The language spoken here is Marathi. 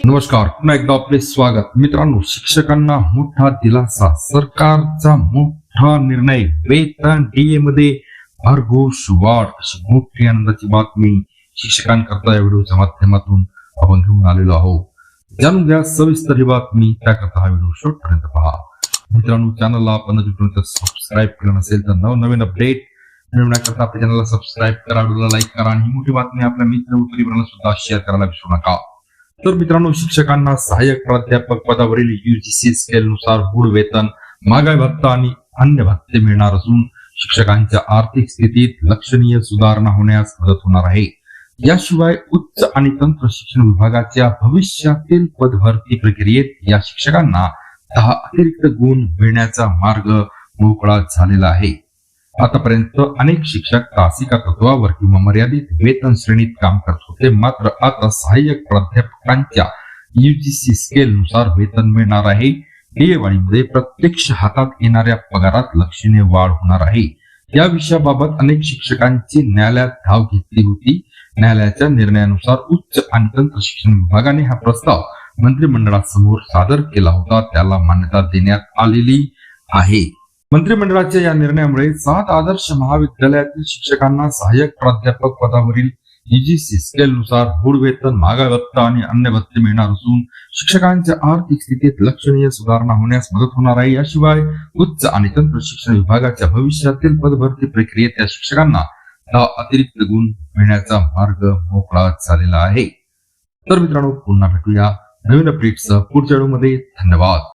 नमस्कार, पुन्हा एकदा आपले स्वागत. मित्रांनो, शिक्षकांना मोठा दिलासा. सरकारचा मोठा निर्णय. वेतन डीए मध्ये भरघोस वाढ. अशी मोठी आनंदाची बातमी शिक्षकांकरता या व्हिडिओच्या माध्यमातून आपण घेऊन आलेलो आहोत. जाणून घ्या सविस्तर ही बातमी. त्याकरता हा व्हिडिओ शेवटपर्यंत पहा. मित्रांनो, चॅनलला आपण अजूनपर्यंत सबस्क्राईब केलं नसेल तर नवनवीन अपडेट मिळवण्याकरता आपल्या चॅनलला सबस्क्राईब करा, व्हिडिओला लाईक करा आणि ही मोठी बातमी आपल्या मित्र मैत्रिणींना सुद्धा शेअर करायला विसरू नका. तर मित्रांनो, शिक्षकांना सहाय्यक प्राध्यापक पदावरील यूजीसी स्केल नुसार गुड वेतन, महागाई भत्ता आणि अन्य भत्ते मिळणार असून शिक्षकांच्या आर्थिक स्थितीत लक्षणीय सुधारणा होण्यास मदत होणार आहे. याशिवाय उच्च आणि तंत्र शिक्षण विभागाच्या भविष्यातील पदभरती प्रक्रियेत या शिक्षकांना 10 अतिरिक्त गुण मिळण्याचा मार्ग मोकळा झालेला आहे. आतापर्यंत अनेक शिक्षक तासिका तत्वावर किंवा मर्यादित वेतन श्रेणीत काम करत होते, मात्र आता सहाय्यक प्राध्यापकांच्या यूजीसी स्केल नुसार वेतन मिळणार आहे. डीए वाढीमध्ये प्रत्यक्ष हातात येणाऱ्या पगारात लक्षणीय वाढ होणार आहे. या विषयाबाबत अनेक शिक्षकांची न्यायालयात धाव घेतली होती. न्यायालयाच्या निर्णयानुसार उच्च आणि तंत्र शिक्षण विभागाने हा प्रस्ताव मंत्रिमंडळासमोर सादर केला होता, त्याला मान्यता देण्यात आलेली आहे. मंत्रिमंडळाच्या या निर्णयामुळे 7 आदर्श महाविद्यालयातील शिक्षकांना सहाय्यक प्राध्यापक पदावरील यूजीसी स्केल नुसार गुड वेतन, महागाई भत्ता आणि अन्य भत्ते मिळणार असून शिक्षकांच्या आर्थिक स्थितीत लक्षणीय सुधारणा होण्यास मदत होणार आहे. याशिवाय उच्च आणि तंत्र शिक्षण विभागाच्या भविष्यातील पदभरती प्रक्रियेत या शिक्षकांना 10 अतिरिक्त गुण मिळण्याचा मार्ग मोकळा झालेला आहे. तर मित्रांनो, पुन्हा भेटूया नवीन अपडेट्ससह पुढच्या व्हिडिओमध्ये. धन्यवाद.